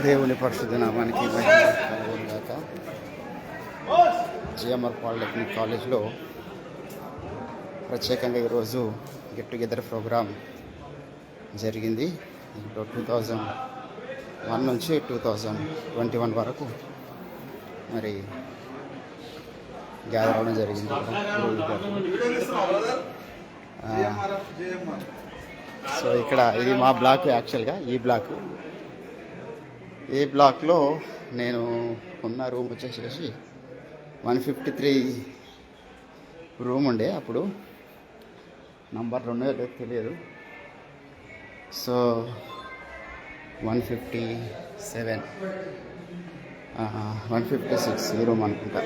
దేవుని పరిశుద్ధ నామానికి జిఎంఆర్ పాలిటెక్నిక్ కాలేజ్లో ప్రత్యేకంగా ఈరోజు గెట్ టుగెదర్ ప్రోగ్రాం జరిగింది. 2001 నుంచి 2021 వరకు మరి గ్యాదర్ అవ్వడం జరిగింది. సో ఇక్కడ ఇది మా బ్లాక్. యాక్చువల్గా ఈ బ్లాక్లో నేను ఉన్న రూమ్ వచ్చేసేసి 153 రూమ్ ఉండే. అప్పుడు నంబర్ 2 తెలియదు. సో 157 156 ఈ రూమ్ అనుకుంటా.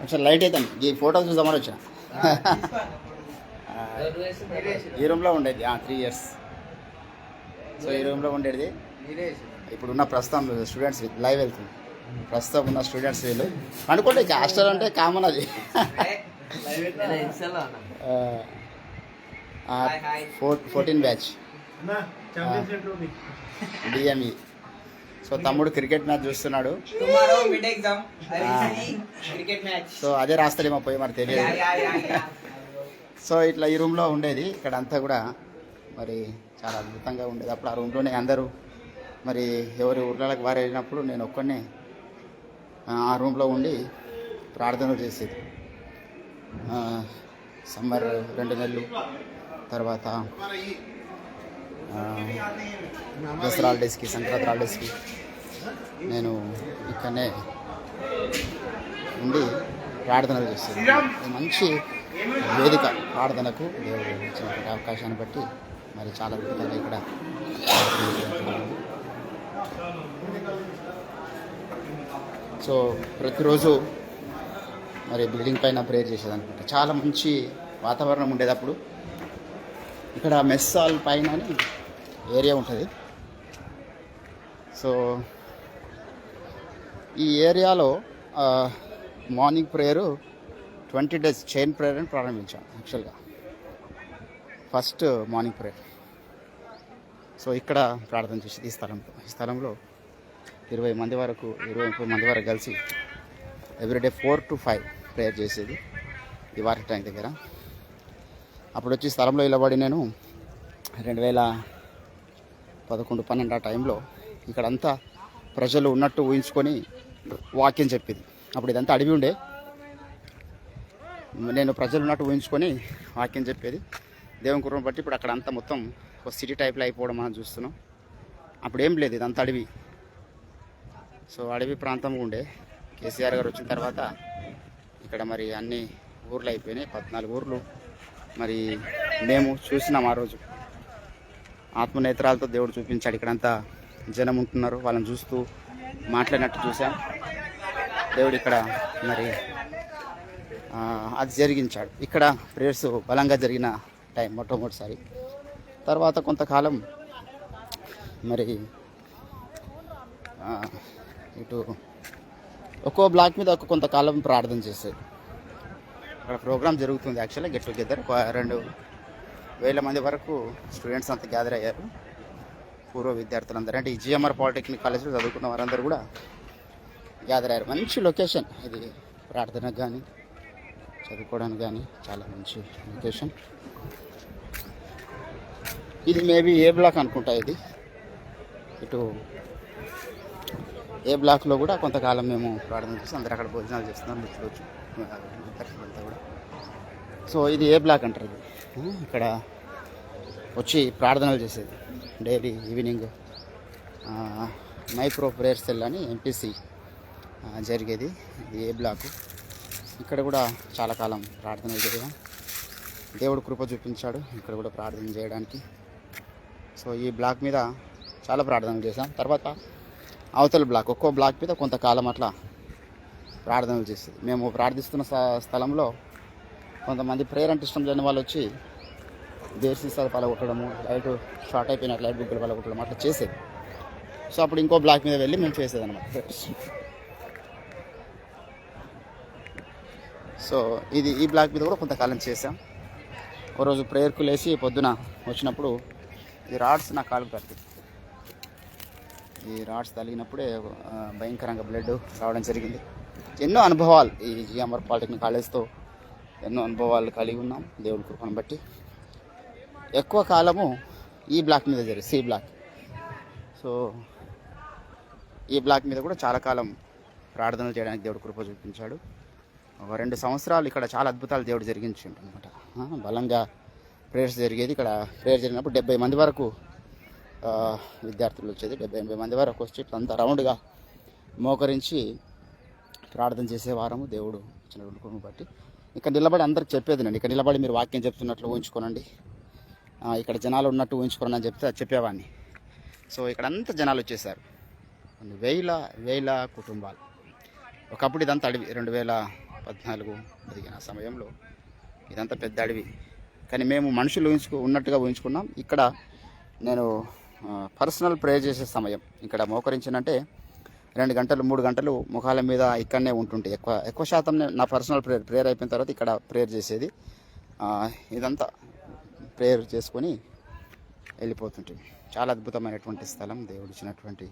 అచ్చా లైట్ అవుతాను. ఈ ఫోటో చూద్దామని వచ్చా. ఈ రూమ్లో ఉండేది 3 years. సో ఈ రూమ్లో ఉండేది ఇప్పుడున్న ప్రస్తుతం స్టూడెంట్స్ లైవ్ వెళ్తుంది. ప్రస్తుతం ఉన్న స్టూడెంట్స్ వీళ్ళు అనుకోండి. హాస్టల్ అంటే కామన్ అది. 14 బ్యాచ్ డిఎంఈ. సో తమ్ముడు క్రికెట్ మ్యాచ్ చూస్తున్నాడు. సో అదే రాస్తాడేమో పోయి మరి తెలియదు. సో ఇట్లా ఈ రూమ్లో ఉండేది. ఇక్కడ అంతా కూడా మరి చాలా అద్భుతంగా ఉండేది. అప్పుడు ఆ రూమ్లోనే అందరూ మరి ఎవరి ఊర్లకి వారు వెళ్ళినప్పుడు నేను ఒక్కనే ఆ రూమ్లో ఉండి ప్రార్థనలు చేసేది. సమ్మర్ 2 నెలలు తర్వాత దసరా హాలిడేస్కి, సంక్రాంతి హాలిడేస్కి నేను ఇక్కడనే ఉండి ప్రార్థనలు చేసేది. మంచి వేదిక ప్రార్థనకు దేవుడు ఇచ్చినటువంటి అవకాశాన్ని బట్టి మరి చాలా అద్భుతంగా ఇక్కడ సో ప్రతిరోజు మరి బిల్డింగ్ పైన ప్రేయర్ చేసేదనుకుంటా. చాలా మంచి వాతావరణం ఉండేది. అప్పుడు ఇక్కడ మెస్ హాల్ పైన ఏరియా ఉంటుంది. సో ఈ ఏరియాలో morning prayer 20 days chain prayer అని ప్రారంభించాను. యాక్చువల్గా ఫస్ట్ మార్నింగ్ ప్రేయర్. సో ఇక్కడ ప్రార్థన చేసేది ఈ స్థలంలో 20 మంది వరకు 20 మంది వరకు కలిసి ఎవ్రీడే 4 to 5 ప్రేయర్ చేసేది ఈ వాటర్ ట్యాంక్ దగ్గర. అప్పుడు వచ్చి స్థలంలో నిలబడి నేను 2011-12 ఆ టైంలో ఇక్కడంతా ప్రజలు ఉన్నట్టు ఊహించుకొని వాక్యం చెప్పేది. అప్పుడు ఇదంతా అడవి ఉండే. నేను ప్రజలు ఉన్నట్టు ఊహించుకొని వాక్యం చెప్పేది. దేవుని కృపను బట్టి ఇప్పుడు అక్కడ అంతా మొత్తం ఒక సిటీ టైప్లో అయిపోవడం మనం చూస్తున్నాం. అప్పుడు ఏం లేదు, ఇదంతా అడవి. సో అడవి ప్రాంతం ఉండే. కేసీఆర్ గారు వచ్చిన తర్వాత ఇక్కడ మరి అన్ని ఊర్లు అయిపోయినాయి. 14 ఊర్లు మరి మేము చూసినాం. ఆ రోజు ఆత్మనేత్రాలతో దేవుడు చూపించాడు. ఇక్కడంతా జనం ఉంటున్నారు, వాళ్ళని చూస్తూ మాట్లాడినట్టు చూసాం. దేవుడు ఇక్కడ మరి అది జరిగించాడు. ఇక్కడ ప్రేయర్స్ బలంగా జరిగిన టైం మొట్టమొదటిసారి. తర్వాత కొంతకాలం మరి ఇటు ఒక్కో బ్లాక్ మీద కొంతకాలం ప్రార్థన చేసేది. అక్కడ ప్రోగ్రామ్ జరుగుతుంది. యాక్చువల్గా గెట్ టుగెదర్ 2,000 మంది వరకు స్టూడెంట్స్ అంతా గ్యాదర్ అయ్యారు. పూర్వ విద్యార్థులందరూ అంటే ఈ జిఎంఆర్ పాలిటెక్నిక్ కాలేజ్లో చదువుకున్న వారందరూ కూడా గ్యాదర్ అయ్యారు. మంచి లొకేషన్ ఇది, ప్రార్థనకు కానీ చదువుకోవడానికి కానీ చాలా మంచి లొకేషన్. ఇది మేబీ ఏ బ్లాక్ అనుకుంటా. ఇది ఇటు ఏ బ్లాక్లో కూడా కొంతకాలం మేము ప్రార్థన చేసి అందరూ అక్కడ భోజనాలు చేస్తున్నాం మిత్రులు అంతా కూడా. సో ఇది ఏ బ్లాక్ అంటారు. ఇది ఇక్కడ వచ్చి ప్రార్థనలు చేసేది daily evening. Micro prayer cell అని ఎంపీసీ జరిగేది. ఇది ఏ బ్లాకు. ఇక్కడ కూడా చాలా కాలం ప్రార్థనలు చేయడం దేవుడు కృప చూపించాడు ఇక్కడ కూడా ప్రార్థన చేయడానికి. సో ఈ బ్లాక్ మీద చాలా ప్రార్థనలు చేసాం. తర్వాత అవతల బ్లాక్, ఒక్కో బ్లాక్ మీద కొంతకాలం అట్లా ప్రార్థనలు చేసేది. మేము ప్రార్థిస్తున్న స్థలంలో కొంతమంది ప్రేయర్ అంటే ఇష్టం లేని వాళ్ళు వచ్చి బేర్ సీసాలు పలగొట్టడము, లైట్ షార్ట్ అయిపోయినట్టు లైట్ బుగ్గలు పలగొట్టడం అట్లా చేసేది. సో అప్పుడు ఇంకో బ్లాక్ మీద వెళ్ళి మేము చేసేది అనమాట. సో ఈ బ్లాక్ మీద కూడా కొంతకాలం చేసాం. ఓ రోజు ప్రేయర్కు లేచి పొద్దున వచ్చినప్పుడు ఈ రాడ్స్ నా కాలుకు తగ్గింది. ఈ రాడ్స్ తగిలినప్పుడే భయంకరంగా బ్లడ్ రావడం జరిగింది. ఎన్నో అనుభవాలు ఈ జిఎంఆర్ పాలిటెక్నిక్ కాలేజ్తో ఎన్నో అనుభవాలు కలిగి ఉన్నాం దేవుడి కృపను బట్టి. ఎక్కువ కాలము ఈ బ్లాక్ మీద జరిగింది, సి బ్లాక్. సో ఈ బ్లాక్ మీద కూడా చాలా కాలం ప్రార్థనలు చేయడానికి దేవుడు కృప చూపించాడు. ఒక 2 సంవత్సరాలు ఇక్కడ చాలా అద్భుతాలు దేవుడు జరిగించిండు అనమాట. బలంగా ప్రేయర్స్ జరిగేది. ఇక్కడ ప్రేయర్ జరిగినప్పుడు 70 మంది వరకు విద్యార్థులు వచ్చేది. 70-80 మంది వరకు వచ్చి అంత రౌండ్గా మోకరించి ప్రార్థన చేసేవారము దేవుడు ఇచ్చిన కృపను బట్టి. ఇక్కడ నిలబడి అందరికి చెప్పేది నేను, ఇక్కడ నిలబడి మీరు వాక్యం చెప్తున్నట్లు ఊహించుకోనండి, ఇక్కడ జనాలు ఉన్నట్టు ఊహించుకోనని అని చెప్పేవాడిని. సో ఇక్కడ అంతా జనాలు వచ్చేసారు, కొన్ని వేల కుటుంబాలు. ఒకప్పుడు ఇదంతా అడవి, 2014-15 సమయంలో ఇదంతా పెద్ద అడవి. కానీ మేము మనుషులు ఉన్నట్టుగా ఊహించుకున్నాం. ఇక్కడ నేను పర్సనల్ ప్రేయర్ చేసే సమయం ఇక్కడ మోకరించినంటే 2 గంటలు 3 గంటలు ముఖాల మీద ఇక్కడనే ఉంటుంటే ఎక్కువ శాతం నా పర్సనల్ ప్రేయర్ అయిపోయిన తర్వాత ఇక్కడ ప్రేయర్ చేసేది. ఇదంతా ప్రేయర్ చేసుకొని వెళ్ళిపోతుంటుంది. చాలా అద్భుతమైనటువంటి స్థలం, దేవుడు ఇచ్చినటువంటి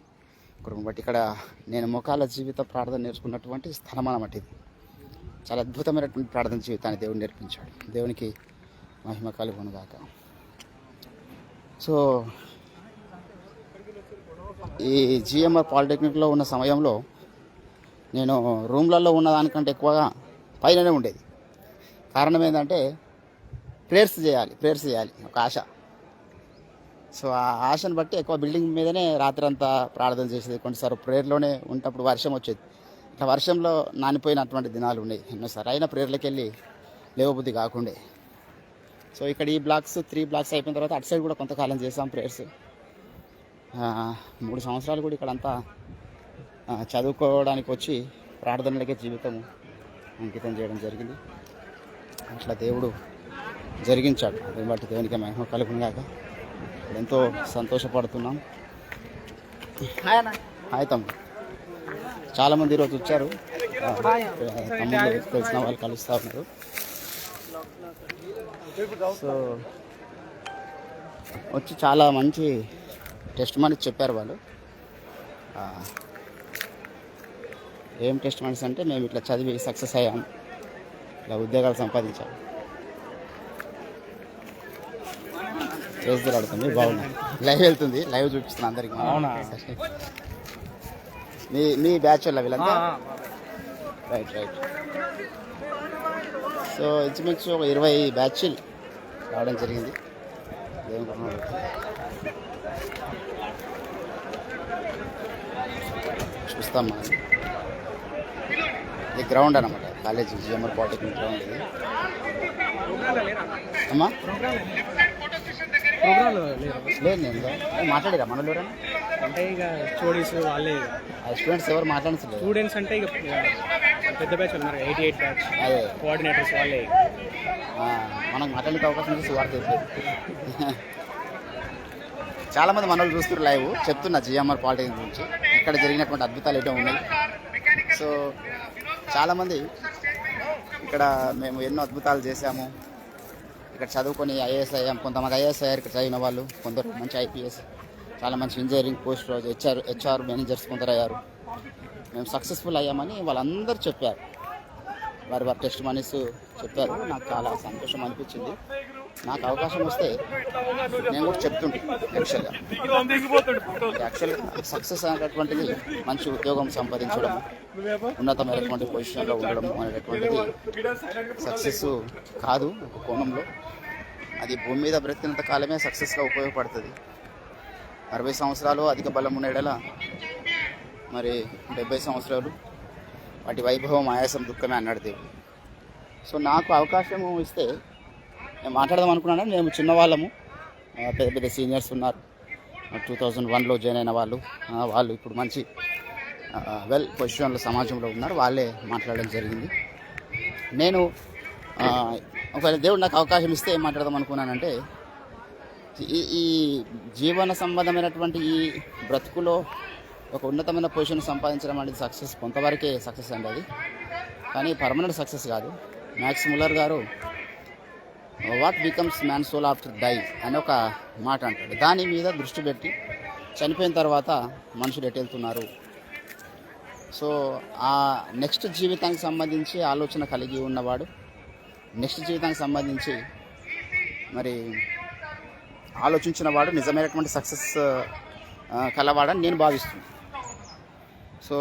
కృపను బట్టి. ఇక్కడ నేను ముఖాల జీవిత ప్రార్థన నేర్చుకున్నటువంటి స్థలం అన్నమాట. ఇది చాలా అద్భుతమైనటువంటి ప్రార్థన జీవితాన్ని దేవుడు నేర్పించాడు. దేవునికి మహిమ కలుగునుగాక. సో ఈ జిఎంఆర్ పాలిటెక్నిక్లో ఉన్న సమయంలో నేను రూమ్లలో ఉన్నదానికంటే ఎక్కువగా పైననే ఉండేది. కారణం ఏంటంటే ప్రేయర్స్ చేయాలి ఒక ఆశ. సో ఆ ఆశను బట్టి ఎక్కువ బిల్డింగ్ మీదనే రాత్రి అంతా ప్రార్థన చేసేది. కొన్నిసార్లు ప్రేయర్లోనే ఉన్నప్పుడు వర్షం వచ్చేది. ఇట్లా వర్షంలో నానిపోయినటువంటి దినాలు ఉన్నాయి ఎన్నోసారి. అయినా ప్రేయర్లకు వెళ్ళి లేవబుద్ధి కాకుండే. సో ఇక్కడ ఈ బ్లాక్స్ 3 బ్లాక్స్ అయిపోయిన తర్వాత అటు సైడ్ కూడా కొంతకాలం చేసాం ప్రేయర్స్. 3 సంవత్సరాలు కూడా ఇక్కడంతా చదువుకోవడానికి వచ్చి ప్రార్థనలకే జీవితం అంకితం చేయడం జరిగింది. అట్లా దేవుడు జరిగించాడు. దాన్ని బట్టి దేవునికి మహిమ కలుగునుగాక. ఎంతో సంతోషపడుతున్నాం. హాయ్ తమ్ముడు. చాలామంది ఈరోజు వచ్చారు, తమ్ముళ్ళు తెలిసిన వాళ్ళు కలుస్తూ ఉన్నారు. సో వచ్చి చాలా మంచి టెస్ట్ మనీస్ చెప్పారు వాళ్ళు. ఏం టెస్ట్ మనీస్ అంటే మేము ఇట్లా చదివి సక్సెస్ అయ్యాం, ఇలా ఉద్యోగాలు సంపాదించాం. చేసి అడుగుతుంది, బాగున్నాయి. లైవ్ వెళ్తుంది, లైవ్ చూపిస్తున్నాను అందరికి. మీ బ్యాచ్ వల్ల వీళ్ళంతా రైట్. సో ఇంచుమించు ఒక 20 బ్యాచ్లు రావడం జరిగింది. చూస్తాం మనం. ఇది గ్రౌండ్ అనమాట, కాలేజ్ జిఎంఆర్ పాలిటెక్నిక్ గ్రౌండ్ ఇది. అమ్మా లేదు, నేను మాట్లాడిరా మనలో అంటే ఇక స్టూడెంట్స్ వాళ్ళే, స్టూడెంట్స్ ఎవరు మాట్లాడలేదు. స్టూడెంట్స్ అంటే ఇక పెద్ద బ్యాచ్ ఉన్నారు, 88 బ్యాచ్, అదే కోఆర్డినేటర్స్ వాళ్ళే. మనకు మాట్లాడే అవకాశం ఉంది. సువార్త చెప్పేది చాలామంది మనోళ్ళు చూస్తున్నారు లైవ్. చెప్తున్నా జిఎంఆర్ పాలిటెక్నిక్ గురించి, ఇక్కడ జరిగినటువంటి అద్భుతాలు ఏటో ఉన్నాయి. సో చాలామంది ఇక్కడ మేము ఎన్నో అద్భుతాలు చేశాము, ఇక్కడ చదువుకొని ఐఏఎస్ అయ్యాం. కొంతమంది ఐఏఎస్ అయ్యారు ఇక్కడ చదివిన వాళ్ళు, కొందరు మంచి ఐపీఎస్, చాలా మంచి ఇంజనీరింగ్ పోస్ట్, హెచ్ఆర్ మేనేజర్స్ కొందరు అయ్యారు. మేము సక్సెస్ఫుల్ అయ్యామని వాళ్ళందరూ చెప్పారు. వారి టెస్ట్ మనీస్ చెప్పారు. నాకు చాలా సంతోషం అనిపించింది. నాకు అవకాశం వస్తే నేను కూడా చెప్తుంటే యాక్చువల్గా సక్సెస్ అనేటటువంటిది మంచి ఉద్యోగం సంపాదించడం, ఉన్నతమైనటువంటి పొజిషన్లో ఉండడం అనేటటువంటిది సక్సెస్ కాదు. ఒక కోణంలో అది భూమి మీద బ్రతికినంత కాలమే సక్సెస్గా ఉపయోగపడుతుంది. 60 సంవత్సరాలు అధిక బలం ఉండేలా మరి 70 సంవత్సరాలు వాటి వైభవం ఆయాసం దుఃఖమే అన్నాడు దేవుడు. సో నాకు అవకాశం ఇస్తే నేను మాట్లాడదాం అనుకున్నాను. మేము చిన్నవాళ్ళము, పెద్ద పెద్ద సీనియర్స్ ఉన్నారు, 2001లో జాయిన్ అయిన వాళ్ళు ఇప్పుడు మంచి వెల్ పొజిషన్లో సమాజంలో ఉన్నారు. వాళ్ళే మాట్లాడడం జరిగింది. నేను ఒకవేళ దేవుడు నాకు అవకాశం ఇస్తే ఏం మాట్లాడదాం అనుకున్నానంటే, ఈ జీవన సంబంధమైనటువంటి ఈ బ్రతుకులో ఒక ఉన్నతమైన పొజిషన్ సంపాదించడం అనేది సక్సెస్, కొంతవరకే సక్సెస్ అండి అది, కానీ పర్మనెంట్ సక్సెస్ కాదు. మ్యాక్స్ ముల్లర్ గారు what becomes man soul after die అని ఒక మాట అంటాడు. దాని మీద దృష్టి పెట్టి చనిపోయిన తర్వాత మనుషులు ఎటు వెళ్తున్నారు, సో ఆ నెక్స్ట్ జీవితానికి సంబంధించి ఆలోచన కలిగి ఉన్నవాడు నెక్స్ట్ జీవితానికి సంబంధించి మరి ఆలోచించిన వాడు నిజమైనటువంటి సక్సెస్ కలవాడని నేను భావిస్తున్నాను. సో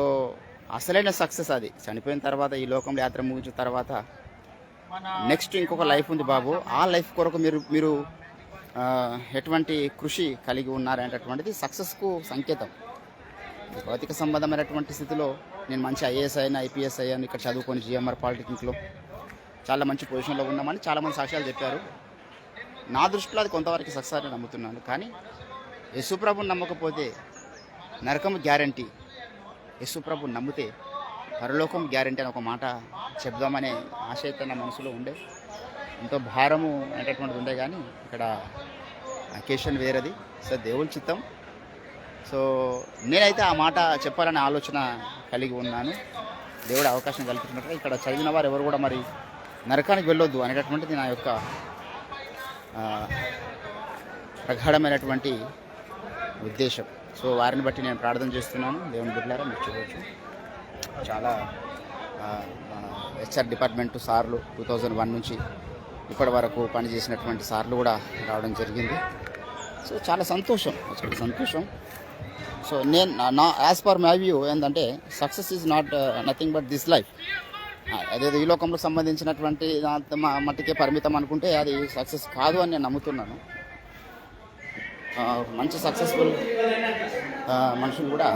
అసలైన సక్సెస్ అది చనిపోయిన తర్వాత, ఈ లోకంలో యాత్ర ముగించిన తర్వాత నెక్స్ట్ ఇంకొక లైఫ్ ఉంది బాబు, ఆ లైఫ్ కొరకు మీరు ఎటువంటి కృషి కలిగి ఉన్నారనేటటువంటిది సక్సెస్కు సంకేతం. భౌతిక సంబంధమైనటువంటి స్థితిలో నేను మంచి ఐఏఎస్ అయినా ఐపీఎస్ అయ్యాను, ఇక్కడ చదువుకొని జిఎంఆర్ పాలిటెక్నిక్లో చాలా మంచి పొజిషన్లో ఉన్నామని చాలామంది సాక్ష్యాలు చెప్పారు. నా దృష్టిలో అది కొంతవరకు సక్సెస్ అని నమ్ముతున్నాను. కానీ యేసుప్రభుని నమ్మకపోతే నరకం గ్యారంటీ, యేసుప్రభుని నమ్మితే పరలోకం గ్యారంటీ అని ఒక మాట చెప్దామనే ఆశ అయితే నా మనసులో ఉండే, ఎంతో భారము అనేటటువంటిది ఉండే. కానీ ఇక్కడ అకేషన్ వేరేది, సో దేవుని చిత్తం. సో నేనైతే ఆ మాట చెప్పాలనే ఆలోచన కలిగి ఉన్నాను. దేవుడు అవకాశం కల్పించినట్టుగా ఇక్కడ చదివిన వారు ఎవరు కూడా మరి నరకానికి వెళ్ళొద్దు అనేటటువంటిది నా యొక్క ప్రగాఢమైనటువంటి ఉద్దేశం. సో వారిని బట్టి నేను ప్రార్థన చేస్తున్నాను. దేవుని బిడ్డలారా మీరు చూడవచ్చు, చాలా హెచ్ఆర్ డిపార్ట్మెంట్ సార్లు 2001 నుంచి ఇప్పటి వరకు పనిచేసినటువంటి సార్లు కూడా రావడం జరిగింది. సో చాలా సంతోషం, చాలా సంతోషం. సో నేను నా యాజ్ పర్ మై వ్యూ ఏంటంటే success is not nothing but this life. అదేదో ఈ లోకంలో సంబంధించినటువంటి మట్టికే పరిమితం అనుకుంటే అది సక్సెస్ కాదు అని నేను నమ్ముతున్నాను. మంచి సక్సెస్ఫుల్ మనుషులు కూడా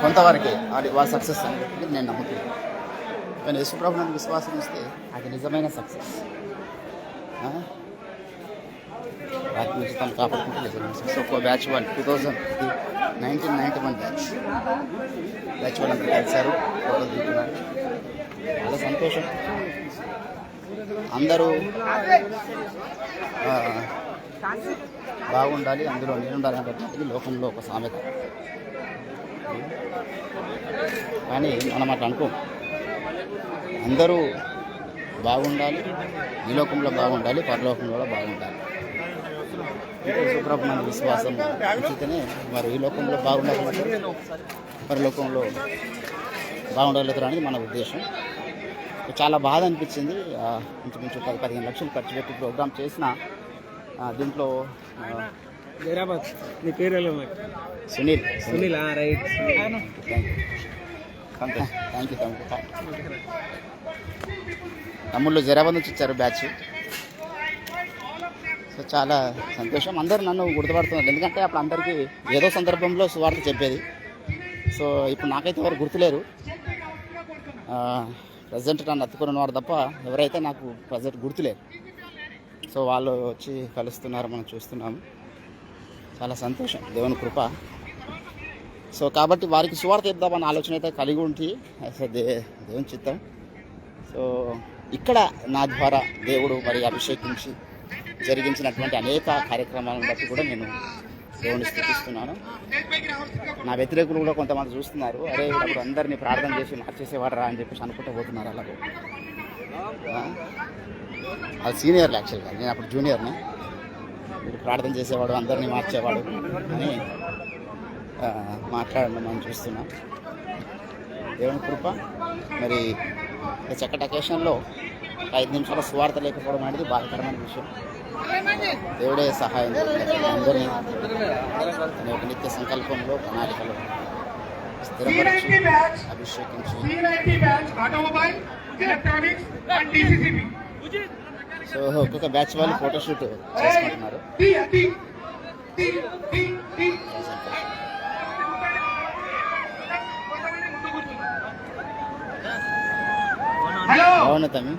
కొంతవరకే అది వాళ్ళ సక్సెస్ అనేది నేను నమ్ముతున్నాను. కానీ యేసుప్రభువుని విశ్వాసం ఇస్తే అది నిజమైన సక్సెస్. వాటి నుంచి తను కాపాడుకుంటే నిజమైన సక్సెస్. ఒక బ్యాచ్ 1991 బ్యాచ్ వాళ్ళంతా కలిశారు, ఫోటోలు దిగుతున్నారు, చాలా సంతోషం. అందరూ బాగుండాలి, అందులో నేను ఉండాలి అనేటువంటిది లోకంలో ఒక సామెత. కానీ మనం అట్లా అనుకోం, అందరూ బాగుండాలి, ఈ లోకంలో బాగుండాలి, పరలోకంలో కూడా బాగుండాలి. యేసుప్రభు మన విశ్వాసం ఉంచితేనే మరి ఈ లోకంలో బాగుండాలి, పరలోకంలో బాగుండగలుగుతారు అనేది మన ఉద్దేశం. చాలా బాధ అనిపించింది. ఇంచుమించు 10-15 లక్షలు ఖర్చు పెట్టి ప్రోగ్రామ్ చేసిన దీంట్లో నీ పేరు సునీల్ రైట్. థ్యాంక్ యూ తమ్ముళ్ళు జరాబాద్ నుంచి ఇచ్చారు బ్యాచ్. సో చాలా సంతోషం, అందరూ నన్ను గుర్తుపడుతున్నారు. ఎందుకంటే అప్పుడు అందరికీ ఏదో సందర్భంలో సువార్త చెప్పేది. సో ఇప్పుడు నాకైతే ఎవరు గుర్తులేరు, ప్రజెంట్ నన్ను అత్తుకున్న వారు తప్ప ఎవరైతే నాకు ప్రజెంట్ గుర్తులేరు. సో వాళ్ళు వచ్చి కలుస్తున్నారు, మనం చూస్తున్నాము, చాలా సంతోషం, దేవుని కృప. సో కాబట్టి వారికి సువార్త చెప్దామన్న ఆలోచన అయితే కలిగి ఉంటే దేవుని చిత్తం. సో ఇక్కడ నా ద్వారా దేవుడు మరి అభిషేకించి జరిగించినటువంటి అనేక కార్యక్రమాలను బట్టి కూడా నేను దేవుని స్థుతిస్తున్నాను. నా వ్యతిరేకులు కూడా కొంతమంది చూస్తున్నారు, అరే ఇప్పుడు అందరినీ ప్రార్థన చేసి మార్చేసేవాడు రా అని చెప్పేసి అనుకుంటూ పోతున్నారు. అలాగే అది సీనియర్లు యాక్చువల్గా, నేను అప్పుడు జూనియర్ని. వీడు ప్రార్థన చేసేవాడు, అందరినీ మార్చేవాడు అని మాట్లాడడం మనం చూస్తున్నాం. దేవుని కృప. మరి చక్కటి అకేషన్లో 5 నిమిషాల సువార్త లేకపోవడం అనేది బాధాకరమైన విషయం. దేవుడే సహాయం అందరినీ ఒక నిత్య సంకల్పంలో ప్రణాళికలో స్థిరపరిచి అభిషేకించి. సో ఒక్కొక్క బ్యాచ్ వాళ్ళు ఫోటోషూట్ చేసుకుంటున్నారు. బాగున్నా తమ్మి,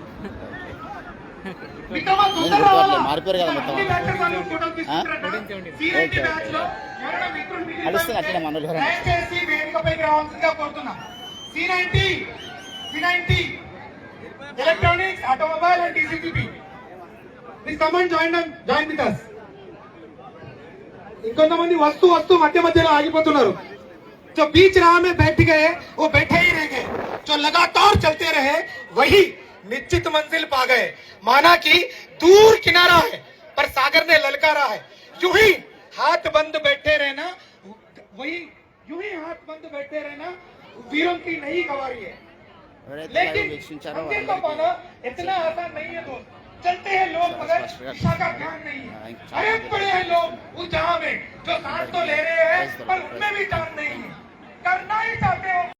మారిపోయారు కదా మొత్తం. నడుస్తుంది అట్లా మనోళ్ళు electronics, automobile and DCTP. Please come and join with us. ఇంకొంతమంది వస్తూ మధ్య మధ్యలో ఆగిపోతున్నారు. जो बीच राह में बैठ गए वो बैठे ही रह गए, जो लगातार चलते रहे वही निश्चित मंजिल पा गए. माना कि दूर किनारा है पर सागर ने ललकारा है. यूं ही हाथ बंद बैठे रहना, वही यूं ही हाथ बंद बैठे रहना वीरों की नई कवारी है. ఎవరైతే लेकिन లైవ్ వీక్షించారో मंदिर को వాళ్ళకి पाना इतना आसान नहीं है दोस्त. चलते हैं लोग मगर दिशा का ध्यान नहीं है. अरे पड़े हैं लोग उस जहां में जो सांस तो ले रहे हैं पर उनमें भी जान नहीं है. करना ही चाहते हो